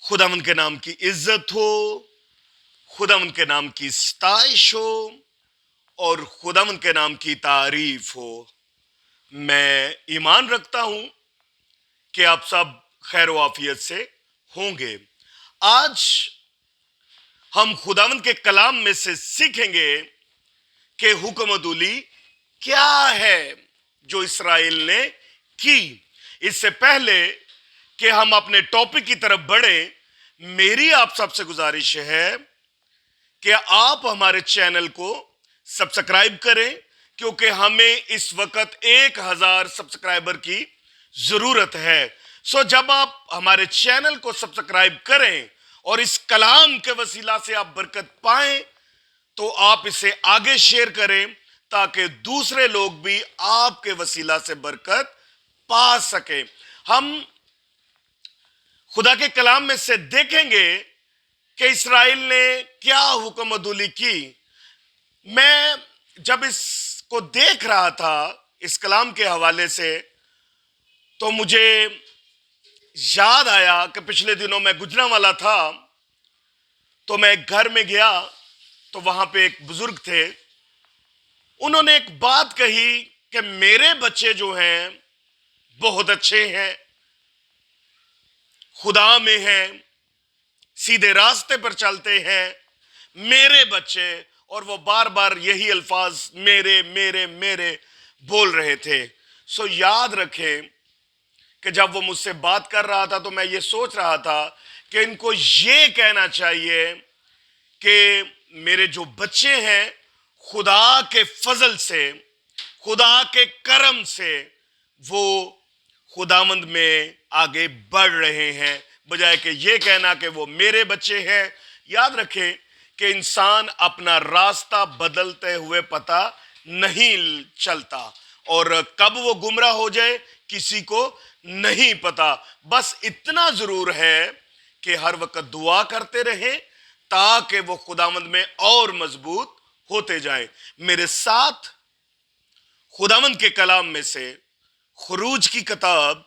खुदावंद के नाम की इज्जत हो, खुदावंद के नाम की सताइश हो और खुदावंद के नाम की तारीफ हो। मैं ईमान रखता हूं कि आप सब खैर आफियत से होंगे। आज हम खुदावंद के कलाम में से सीखेंगे कि हुक्मदुली क्या है जो इसराइल ने की। इससे पहले कि हम अपने टॉपिक की तरफ बढ़े, मेरी आप सबसे गुजारिश है कि आप हमारे चैनल को सब्सक्राइब करें, क्योंकि हमें इस वक्त 1000 सब्सक्राइबर की जरूरत है। सो जब आप हमारे चैनल को सब्सक्राइब करें और इस कलाम के वसीला से आप बरकत पाएं, तो आप इसे आगे शेयर करें ताकि दूसरे लोग भी आपके वसीला से बरकत पा सके। हम खुदा के कलाम में से देखेंगे कि इसराइल ने क्या हुक्मदुली की। मैं जब इसको देख रहा था इस कलाम के हवाले से, तो मुझे याद आया कि पिछले दिनों मैं गुजरांवाला था, तो मैं एक घर में गया तो वहां पे एक बुजुर्ग थे। उन्होंने एक बात कही कि मेरे बच्चे जो हैं बहुत अच्छे हैं, खुदा में हैं, सीधे रास्ते पर चलते हैं मेरे बच्चे। और वो बार बार यही अल्फाज मेरे मेरे मेरे बोल रहे थे। सो याद रखें कि जब वो मुझसे बात कर रहा था तो मैं ये सोच रहा था कि इनको ये कहना चाहिए कि मेरे जो बच्चे हैं खुदा के फजल से, खुदा के करम से वो खुदावंद में आगे बढ़ रहे हैं, बजाय कि ये कहना कि वो मेरे बच्चे हैं। याद रखें कि इंसान अपना रास्ता बदलते हुए पता नहीं चलता, और कब वो गुमराह हो जाए किसी को नहीं पता। बस इतना जरूर है कि हर वक्त दुआ करते रहें ताकि वो खुदावंद में और मजबूत होते जाएं। मेरे साथ खुदावंद के कलाम में से खुरूज की किताब,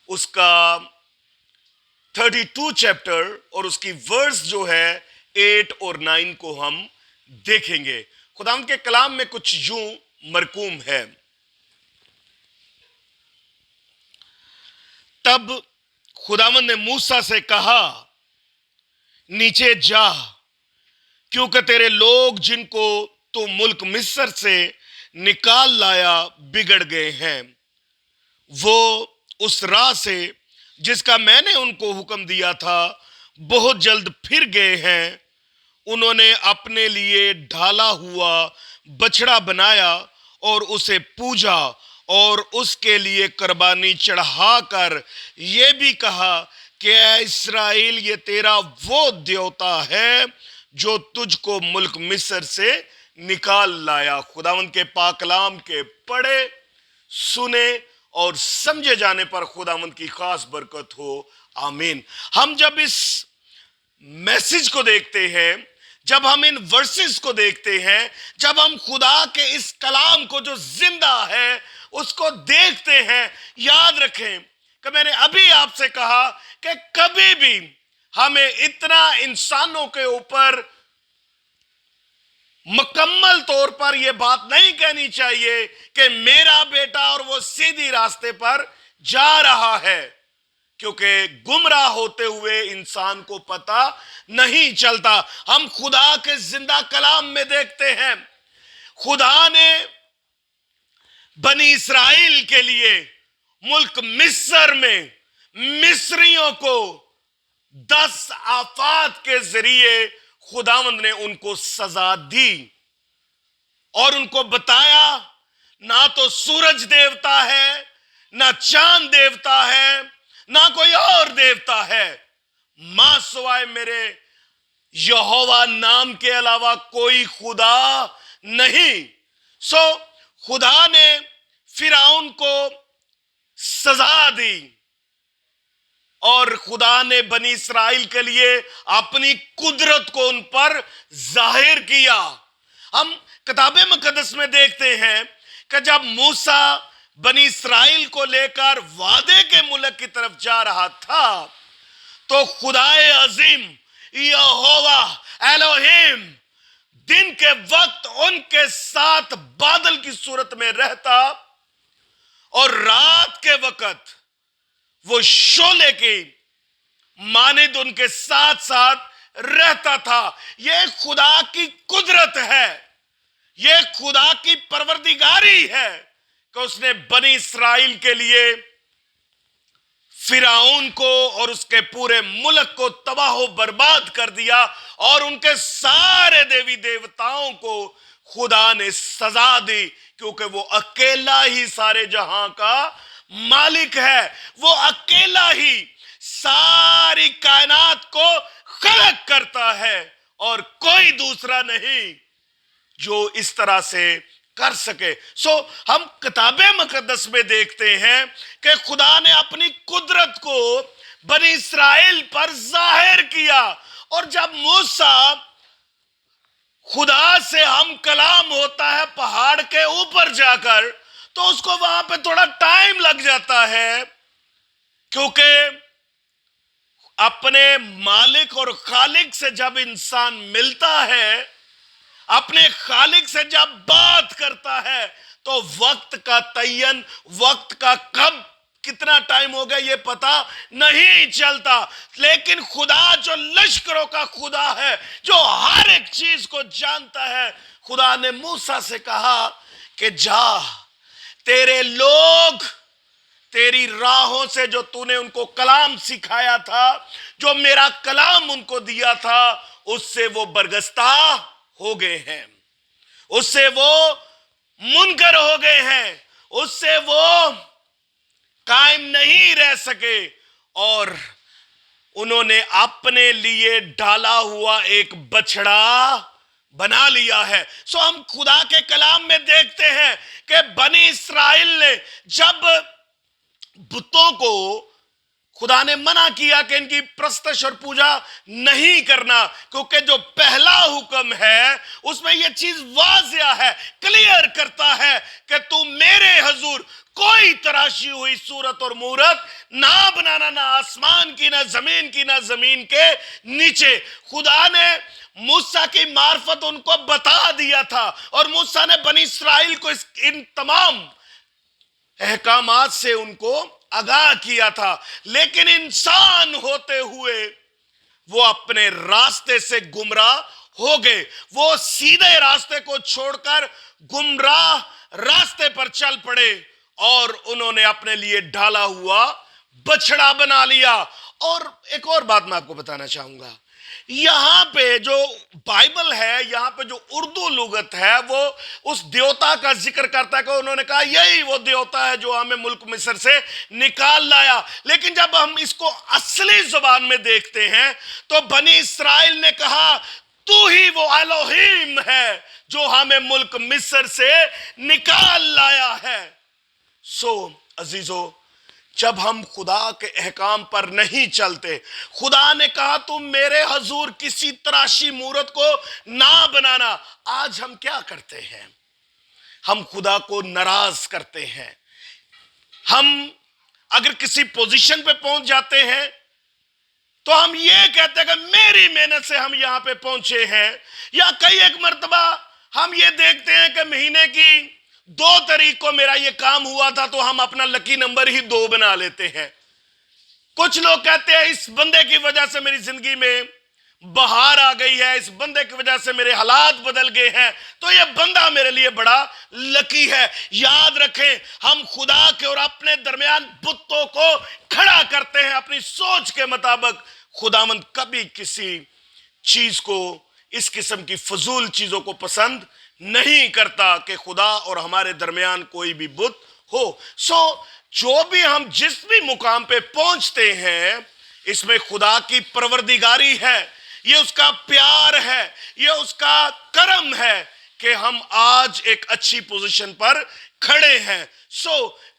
उसका 32 चैप्टर और उसकी वर्स जो है 8 और 9 को हम देखेंगे। खुदावंद के कलाम में कुछ यूं मरकूम है। तब खुदावंद ने मूसा से कहा, नीचे जा, क्योंकि तेरे लोग जिनको तू मुल्क मिस्र से निकाल लाया बिगड़ गए हैं। वो उस राह से जिसका मैंने उनको हुक्म दिया था बहुत जल्द फिर गए हैं। उन्होंने अपने लिए ढाला हुआ बछड़ा बनाया और उसे पूजा और उसके लिए कुर्बानी चढ़ाकर ये भी कहा कि ऐ इस्राएल, ये तेरा वो देवता है जो तुझको मुल्क मिस्र से निकाल लाया। खुदावंद के पाक कलाम के पढ़े, सुने और समझे जाने पर खुदावंद की खास बरकत हो। आमीन। हम जब इस मैसेज को देखते हैं, जब हम इन वर्सेस को देखते हैं, जब हम खुदा के इस कलाम को जो जिंदा है उसको देखते हैं, याद रखें कि मैंने अभी आपसे कहा कि कभी भी हमें इतना इंसानों के ऊपर मुकम्मल तौर पर यह बात नहीं कहनी चाहिए कि मेरा बेटा और वो सीधी रास्ते पर जा रहा है, क्योंकि गुमराह होते हुए इंसान को पता नहीं चलता। हम खुदा के जिंदा कलाम में देखते हैं, खुदा ने बनी इसराइल के लिए मुल्क मिस्र में मिस्रियों को 10 आफात के जरिए खुदावंद ने उनको सजा दी और उनको बताया, ना तो सूरज देवता है, ना चांद देवता है, ना कोई और देवता है, मां सिवाय मेरे यहोवा नाम के अलावा कोई खुदा नहीं। सो खुदा ने फिरौन को सजा दी और खुदा ने बनी इसराइल के लिए अपनी कुदरत को उन पर जाहिर किया। हम किताबे मुकद्दस में देखते हैं कि जब मूसा बनी इसराइल को लेकर वादे के मुल्क की तरफ जा रहा था, तो खुदाए अजीम यहोवा एलोहिम दिन के वक्त उनके साथ बादल की सूरत में रहता और रात के वक्त वो शोले की मानिद उनके साथ साथ रहता था। यह खुदा की कुदरत है, यह खुदा की परवरदिगारी है कि उसने बनी इस्राएल के लिए फिरौन को और उसके पूरे मुल्क को तबाह बर्बाद कर दिया और उनके सारे देवी देवताओं को खुदा ने सजा दी, क्योंकि वो अकेला ही सारे जहां का मालिक है। वो अकेला ही सारी कायनात को खलक करता है और कोई दूसरा नहीं जो इस तरह से कर सके। हम किताबे मुकद्दस में देखते हैं कि खुदा ने अपनी कुदरत को बनी इस्राएल पर जाहिर किया, और जब मूसा खुदा से हम कलाम होता है पहाड़ के ऊपर जाकर, तो उसको वहां पे थोड़ा टाइम लग जाता है, क्योंकि अपने मालिक और खालिक से जब इंसान मिलता है, अपने खालिक से जब बात करता है, तो वक्त का तयन, वक्त का कब कितना टाइम हो गया ये पता नहीं चलता। लेकिन खुदा जो लश्करों का खुदा है, जो हर एक चीज को जानता है, खुदा ने मूसा से कहा कि जा, तेरे लोग तेरी राहों से जो तूने उनको कलाम सिखाया था, जो मेरा कलाम उनको दिया था, उससे वो बरगस्ता हो गए हैं, उससे वो मुनकर हो गए हैं, उससे वो कायम नहीं रह सके, और उन्होंने अपने लिए डाला हुआ एक बछड़ा बना लिया है। हम खुदा के कलाम में देखते हैं कि बनी इस्राएल ने जब बुतों को खुदा ने मना किया कि इनकी प्रस्तश और पूजा नहीं करना, क्योंकि जो पहला हुक्म है उसमें यह चीज वाज़िया है, क्लियर करता है कि तू मेरे हजूर कोई तराशी हुई सूरत और मूरत ना बनाना, ना आसमान की, ना जमीन की, ना जमीन के नीचे। खुदा ने मूसा की मार्फत उनको बता दिया था, और मूसा ने बनी इस्राएल को इन तमाम अहकामात से उनको आगाह किया था। लेकिन इंसान होते हुए वो अपने रास्ते से गुमराह हो गए, वो सीधे रास्ते को छोड़कर गुमराह रास्ते पर चल पड़े, और उन्होंने अपने लिए ढाला हुआ बछड़ा बना लिया। और एक और बात मैं आपको बताना चाहूंगा, यहां पे जो बाइबल है, यहां पे जो उर्दू लुगत है, वो उस देवता का जिक्र करता है कि उन्होंने कहा यही वो देवता है जो हमें मुल्क मिस्र से निकाल लाया। लेकिन जब हम इसको असली जुबान में देखते हैं, तो बनी इस्राएल ने कहा तू ही वो एलोहिम है जो हमें मुल्क मिस्र से निकाल लाया है। अजीजों, जब हम खुदा के अहकाम पर नहीं चलते, खुदा ने कहा तुम मेरे हजूर किसी तराशी मूरत को ना बनाना। आज हम क्या करते हैं? हम खुदा को नाराज करते हैं। हम अगर किसी पोजीशन पे पहुंच जाते हैं, तो हम ये कहते हैं कि मेरी मेहनत से हम यहां पे पहुंचे हैं। या कई एक मर्तबा हम ये देखते हैं कि महीने की 2 तारीख को मेरा ये काम हुआ था, तो हम अपना लकी नंबर ही 2 बना लेते हैं। कुछ लोग कहते हैं इस बंदे की वजह से मेरी जिंदगी में बहार आ गई है, इस बंदे की वजह से मेरे हालात बदल गए हैं, तो ये बंदा मेरे लिए बड़ा लकी है। याद रखें, हम खुदा के और अपने दरमियान बुतों को खड़ा करते हैं अपनी सोच के मुताबिक। खुदावंद कभी किसी चीज को, इस किस्म की फजूल चीजों को पसंद नहीं करता कि खुदा और हमारे दरमियान कोई भी बुत हो। जो भी हम जिस भी मुकाम पे पहुंचते हैं, इसमें खुदा की परवरदिगारी है, ये उसका प्यार है, ये उसका करम है कि हम आज एक अच्छी पोजीशन पर खड़े हैं।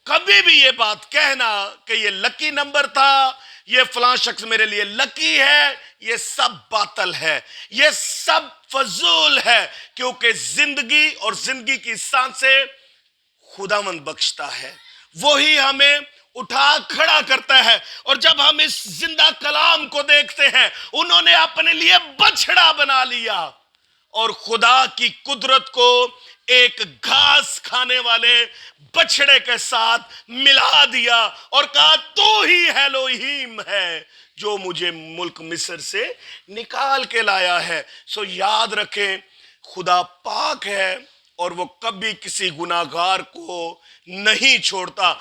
कभी भी ये बात कहना कि ये लकी नंबर था, ये फलां शख्स मेरे लिए लकी है, ये सब बातल है, ये सब फजूल है, क्योंकि जिंदगी और जिंदगी की सांसें खुदावंद बख्शता है। वही हमें اٹھا کھڑا کرتا ہے. اور جب ہم اس زندہ کلام کو دیکھتے ہیں, انہوں نے اپنے لیے بچڑا بنا لیا اور خدا کی قدرت کو ایک گھاس کھانے والے بچڑے کے ساتھ ملا دیا اور کہا تو ہی ایلوہیم ہے جو مجھے ملک مصر سے نکال کے لایا ہے. سو یاد رکھیں, خدا پاک ہے اور وہ کبھی کسی گناہگار کو نہیں چھوڑتا.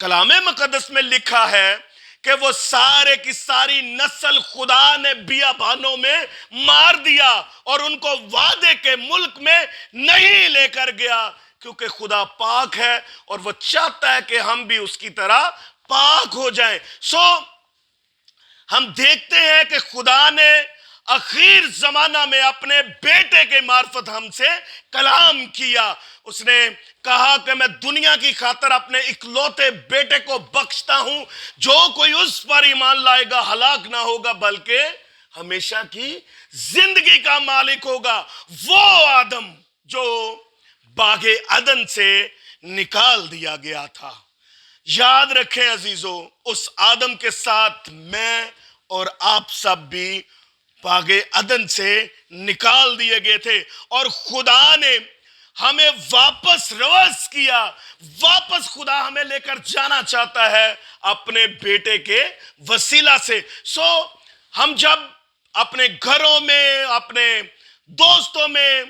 کلام مقدس میں لکھا ہے کہ وہ سارے کی ساری نسل خدا نے بیابانوں میں مار دیا اور ان کو وعدے کے ملک میں نہیں لے کر گیا, کیونکہ خدا پاک ہے اور وہ چاہتا ہے کہ ہم بھی اس کی طرح پاک ہو جائیں. سو ہم دیکھتے ہیں کہ خدا نے اخیر زمانہ میں اپنے بیٹے کے معرفت ہم سے کلام کیا. اس نے کہا کہ میں دنیا کی خاطر اپنے اکلوتے بیٹے کو بخشتا ہوں, جو کوئی اس پر ایمان لائے گا ہلاک نہ ہوگا بلکہ ہمیشہ کی زندگی کا مالک ہوگا. وہ آدم جو باغ عدن سے نکال دیا گیا تھا. یاد رکھیں عزیزو, اس آدم کے ساتھ میں اور آپ سب بھی باغ عدن سے نکال دیے گئے تھے, اور خدا نے ہمیں واپس ریورس کیا. واپس خدا ہمیں لے کر جانا چاہتا ہے اپنے بیٹے کے وسیلہ سے. سو ہم جب اپنے گھروں میں, اپنے دوستوں میں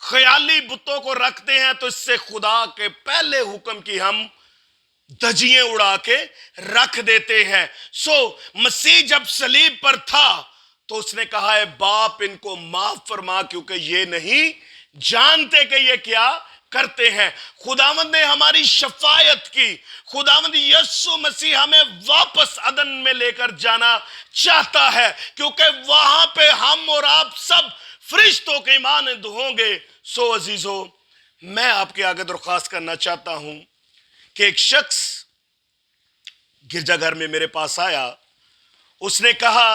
خیالی بتوں کو رکھتے ہیں تو اس سے خدا کے پہلے حکم کی ہم دھجیاں اڑا کے رکھ دیتے ہیں. سو مسیح جب صلیب پر تھا تو اس نے کہا ہے باپ ان کو معاف فرما کیونکہ یہ نہیں جانتے کہ یہ کیا کرتے ہیں. خداوند نے ہماری شفاعت کی. خداوند یسوع مسیح ہمیں واپس عدن میں لے کر جانا چاہتا ہے کیونکہ وہاں پہ ہم اور آپ سب فرشتوں کے مانند ہوں گے. سو عزیزو, میں آپ کے آگے درخواست کرنا چاہتا ہوں کہ ایک شخص گرجا گھر میں میرے پاس آیا. اس نے کہا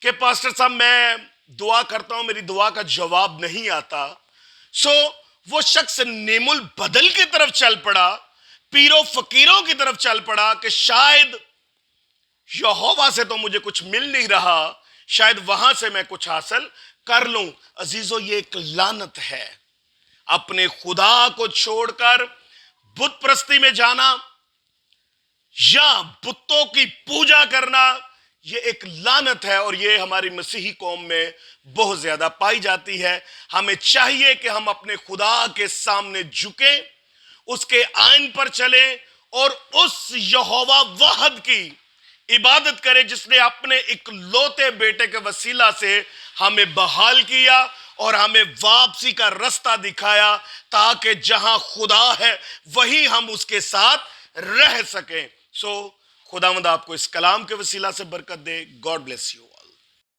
کہ پاسٹر صاحب میں دعا کرتا ہوں, میری دعا کا جواب نہیں آتا. سو وہ شخص نیم البدل کی طرف چل پڑا, پیروں فقیروں کی طرف چل پڑا کہ شاید یہوہ سے تو مجھے کچھ مل نہیں رہا, شاید وہاں سے میں کچھ حاصل کر لوں. عزیزو, یہ ایک لعنت ہے. اپنے خدا کو چھوڑ کر بت پرستی میں جانا یا بتوں کی پوجا کرنا, یہ ایک لعنت ہے اور یہ ہماری مسیحی قوم میں بہت زیادہ پائی جاتی ہے. ہمیں چاہیے کہ ہم اپنے خدا کے سامنے جھکیں, اس کے آئین پر چلیں اور اس یہوہ واحد کی عبادت کریں جس نے اپنے اکلوتے بیٹے کے وسیلہ سے ہمیں بحال کیا اور ہمیں واپسی کا رستہ دکھایا تاکہ جہاں خدا ہے وہی ہم اس کے ساتھ رہ سکیں. سو خداوند آپ کو اس کلام کے وسیلہ سے برکت دے. God bless you.